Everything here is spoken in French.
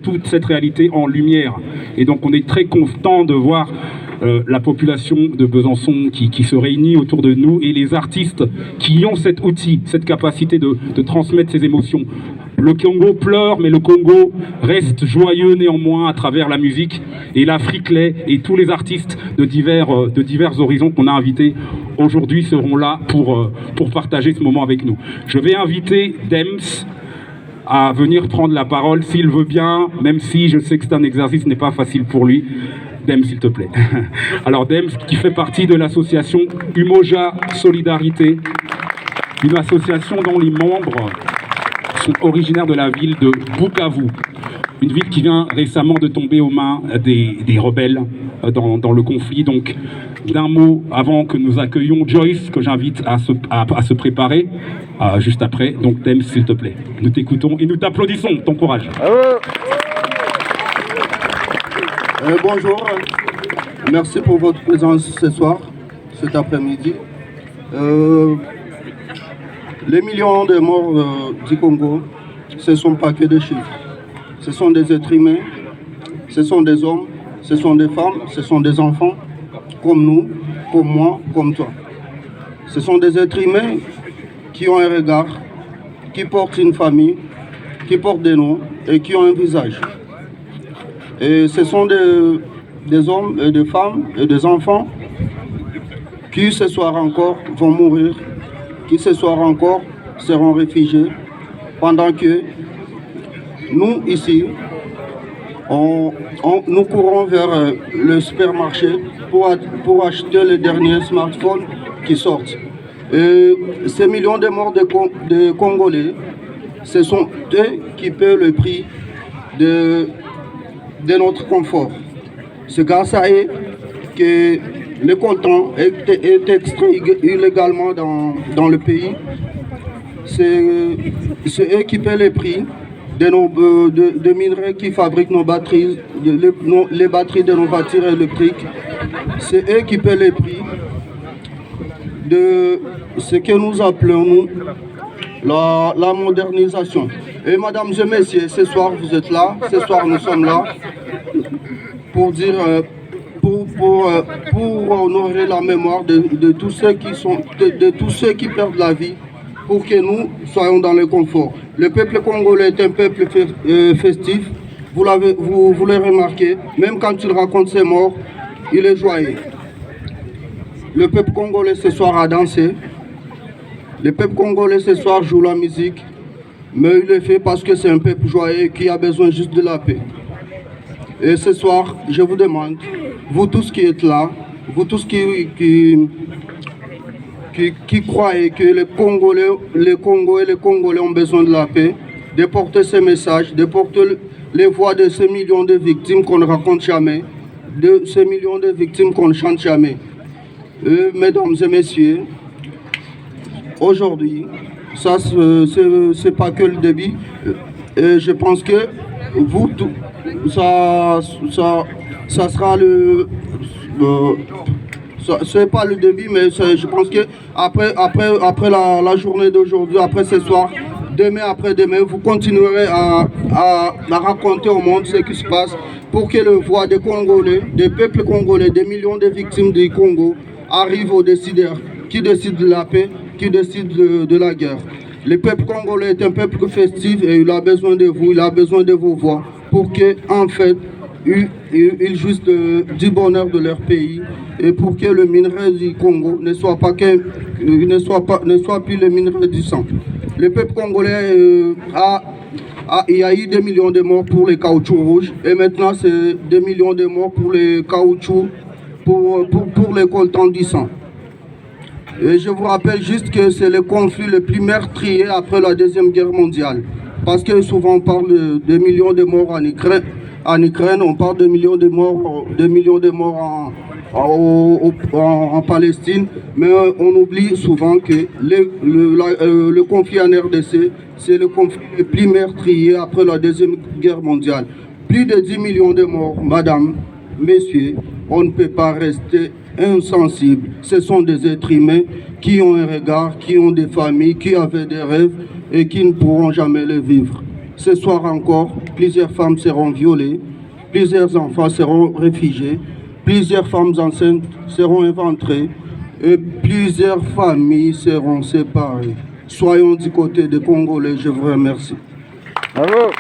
toute cette réalité en lumière. Et donc on est très content de voir la population de Besançon qui se réunit autour de nous et les artistes qui ont cet outil, cette capacité de transmettre ces émotions. Le Congo pleure, mais le Congo reste joyeux néanmoins à travers la musique. Et l'Afrique l'est, et tous les artistes de divers horizons qu'on a invités aujourd'hui seront là pour partager ce moment avec nous. Je vais inviter Dems à venir prendre la parole s'il veut bien, même si je sais que c'est un exercice qui n'est pas facile pour lui. Dems, s'il te plaît. Alors Dems, qui fait partie de l'association Umoja Solidarité, une association dont les membres sont originaires de la ville de Bukavu, une ville qui vient récemment de tomber aux mains des rebelles dans le conflit. Donc, d'un mot, avant que nous accueillions Joyce, que j'invite à se préparer, juste après. Donc, Dems, s'il te plaît. Nous t'écoutons et nous t'applaudissons. Ton courage. Bonjour, merci pour votre présence ce soir, cet après-midi. Les millions de morts du Congo, ce ne sont pas que des chiffres. Ce sont des êtres humains, ce sont des hommes, ce sont des femmes, ce sont des enfants, comme nous, comme moi, comme toi. Ce sont des êtres humains qui ont un regard, qui portent une famille, qui portent des noms et qui ont un visage. Et ce sont des hommes et des femmes et des enfants qui ce soir encore vont mourir, qui ce soir encore seront réfugiés, pendant que nous ici, nous courons vers le supermarché pour acheter les derniers smartphones qui sortent. Et ces millions de morts de Congolais, ce sont eux qui paient le prix de notre confort. C'est grâce à eux que le coltan est extrait illégalement dans le pays. C'est eux qui paient les prix de minerais qui fabriquent nos batteries, les batteries de nos voitures électriques. C'est eux qui paient les prix de ce que nous appelons nous, la modernisation. Et mesdames et messieurs, ce soir vous êtes là, ce soir nous sommes là pour dire, pour honorer la mémoire de tous ceux qui perdent la vie, pour que nous soyons dans le confort. Le peuple congolais est un peuple festif, vous l'avez remarqué, même quand il raconte ses morts, il est joyeux. Le peuple congolais ce soir a dansé, le peuple congolais ce soir joue la musique, mais il le fait parce que c'est un peuple joyeux qui a besoin juste de la paix. Et ce soir, je vous demande, vous tous qui êtes là, vous tous qui croyez que les Congo et les Congolais ont besoin de la paix, de porter ce message, de porter les voix de ces millions de victimes qu'on ne raconte jamais, de ces millions de victimes qu'on ne chante jamais. Mesdames et messieurs, aujourd'hui, ça c'est pas que le début, et je pense que vous, ça sera c'est pas le début, mais je pense que après la journée d'aujourd'hui, après ce soir, demain après-demain, vous continuerez à raconter au monde ce qui se passe pour que le voix des Congolais, des peuples congolais, des millions de victimes du Congo arrive aux décideurs qui décident de la paix, qui décident de la guerre. Le peuple congolais est un peuple festif et il a besoin de vous, il a besoin de vos voix pour que, en fait, ils jouissent du bonheur de leur pays et pour que le minerai du Congo ne soit plus le minerai du sang. Le peuple congolais il y a eu 2 millions de morts pour les caoutchoucs rouges et maintenant c'est 2 millions de morts pour les caoutchoucs, pour les coltans du sang. Et je vous rappelle juste que c'est le conflit le plus meurtrier après la Deuxième Guerre mondiale. Parce que souvent on parle de millions de morts en Ukraine, on parle de millions de morts, en Palestine, mais on oublie souvent que le conflit en RDC, c'est le conflit le plus meurtrier après la Deuxième Guerre mondiale. Plus de 10 millions de morts, madame, messieurs, on ne peut pas rester insensible. Ce sont des êtres humains qui ont un regard, qui ont des familles, qui avaient des rêves et qui ne pourront jamais les vivre. Ce soir encore, plusieurs femmes seront violées, plusieurs enfants seront réfugiés, plusieurs femmes enceintes seront éventrées et plusieurs familles seront séparées. Soyons du côté des Congolais, je vous remercie. Bravo.